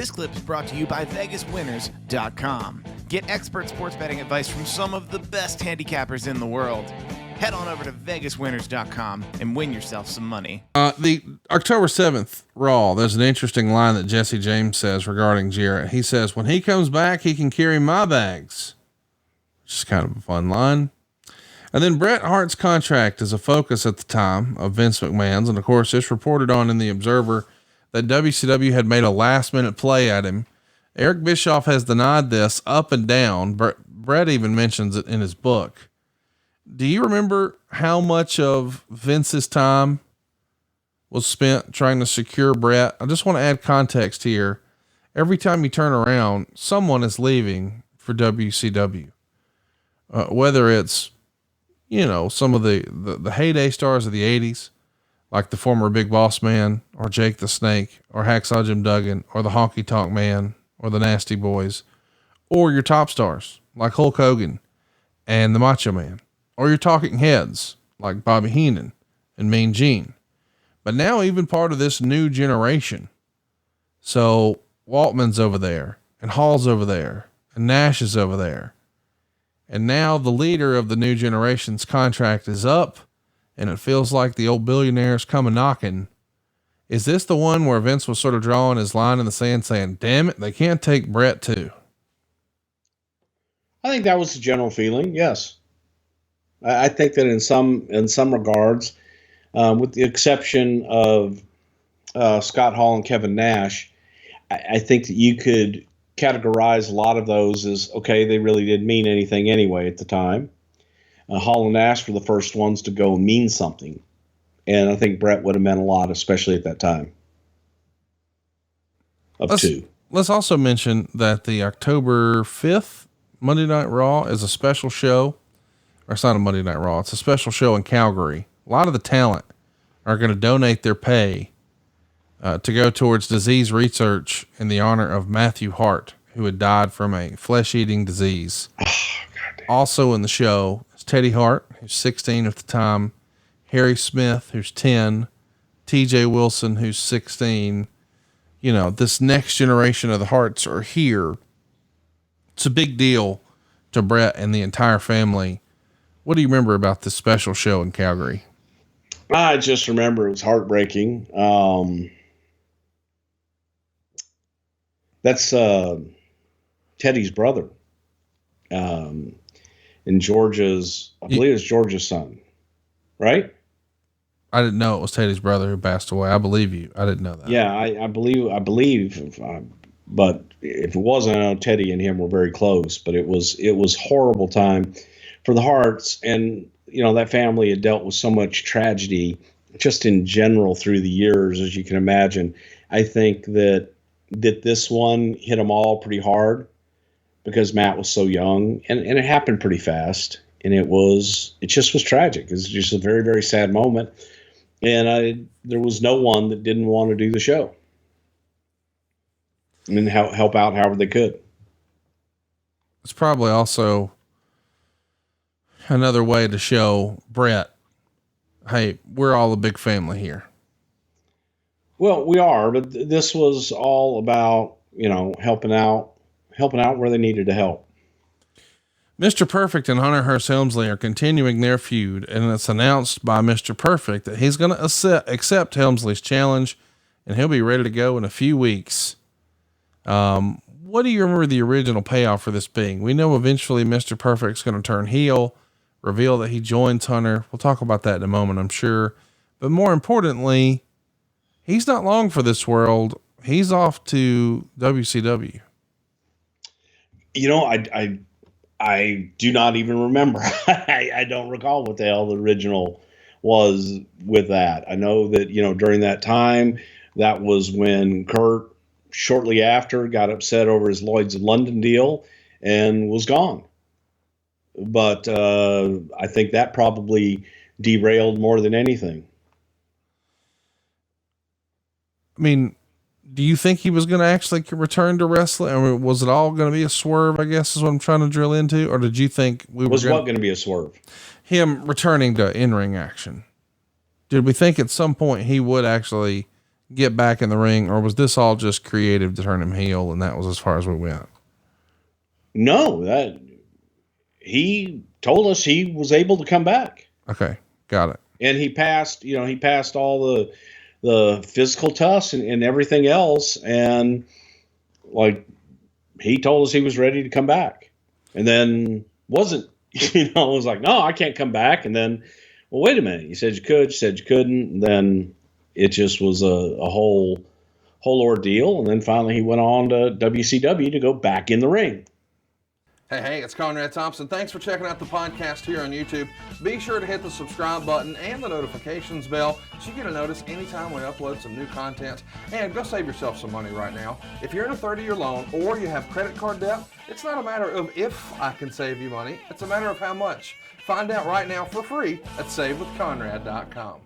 This clip is brought to you by VegasWinners.com. Get expert sports betting advice from some of the best handicappers in the world. Head on over to VegasWinners.com and win yourself some money. The October 7th Raw, there's an interesting line that Jesse James says regarding Jarrett. He says, when he comes back, he can carry my bags. Which is kind of a fun line. And then Bret Hart's contract is a focus at the time of Vince McMahon's. And of course, it's reported on in the Observer that WCW had made a last minute play at him. Eric Bischoff has denied this up and down. Bret even mentions it in his book. Do you remember how much of Vince's time was spent trying to secure Bret? I just want to add context here. Every time you turn around, someone is leaving for WCW. Whether it's, some of the heyday stars of the 80s, like the former Big Boss Man, or Jake the Snake, or Hacksaw Jim Duggan, or the Honky Tonk Man, or the Nasty Boys, or your top stars like Hulk Hogan and the Macho Man, or your talking heads like Bobby Heenan and Mean Gene. But now even part of this new generation. So Waltman's over there, and Hall's over there, and Nash is over there. And now the leader of the new generation's contract is up, and it feels like the old billionaire's coming knocking. Is this the one where Vince was sort of drawing his line in the sand saying, damn it, they can't take Bret too? I think that was the general feeling. Yes. I think that in some regards, with the exception of Scott Hall and Kevin Nash, I think that you could categorize a lot of those as, okay, they really didn't mean anything anyway at the time. Hall and Nash were the first ones to go and mean something. And I think Bret would have meant a lot, especially at that time. Let's also mention that the October 5th Monday Night Raw is a special show. Or it's not a Monday Night Raw. It's a special show in Calgary. A lot of the talent are going to donate their pay to go towards disease research in the honor of Matthew Hart, who had died from a flesh-eating disease. Also in the show is Teddy Hart, who's 16 at the time, Harry Smith, who's 10, TJ Wilson, who's 16. This next generation of the Harts are here. It's a big deal to Bret and the entire family. What do you remember about this special show in Calgary? I just remember it was heartbreaking. That's Teddy's brother. And Georgia's, I believe it's Georgia's son, right? I didn't know it was Teddy's brother who passed away. I believe you. I didn't know that. Yeah, I believe, but if it wasn't, I know Teddy and him were very close, but it was horrible time for the Harts. And, that family had dealt with so much tragedy just in general through the years, as you can imagine. I think that this one hit them all pretty hard because Matt was so young, and it happened pretty fast. And it just was tragic. It was just a very, very sad moment. And there was no one that didn't want to do the show. I mean, help out however they could. It's probably also another way to show Bret, hey, we're all a big family here. Well, we are, but this was all about, helping out where they needed to help. Mr. Perfect and Hunter Hearst Helmsley are continuing their feud, and it's announced by Mr. Perfect that he's going to accept Helmsley's challenge, and he'll be ready to go in a few weeks. What do you remember the original payoff for this being? We know eventually Mr. Perfect's going to turn heel, reveal that he joins Hunter. We'll talk about that in a moment, I'm sure. But more importantly, he's not long for this world. He's off to WCW. I do not even remember. I don't recall what the hell the original was with that. I know that, during that time, that was when Kurt, shortly after, got upset over his Lloyd's of London deal and was gone. But I think that probably derailed more than anything. I mean, do you think he was going to actually return to wrestling? I mean, was it all going to be a swerve, I guess is what I'm trying to drill into? Or did you think was what going to be a swerve? Him returning to in-ring action. Did we think at some point he would actually get back in the ring, or was this all just creative to turn him heel and that was as far as we went? No, that he told us he was able to come back. Okay, got it. And he passed all the physical tests and everything else, and like he told us he was ready to come back, and then wasn't. Was like, no, I can't come back. And then, well, wait a minute. You said you could. You said you couldn't. And then it just was a whole ordeal. And then finally he went on to WCW to go back in the ring. Hey, it's Conrad Thompson. Thanks for checking out the podcast here on YouTube. Be sure to hit the subscribe button and the notifications bell so you get a notice anytime we upload some new content. And go save yourself some money right now. If you're in a 30-year loan or you have credit card debt, it's not a matter of if I can save you money. It's a matter of how much. Find out right now for free at SaveWithConrad.com.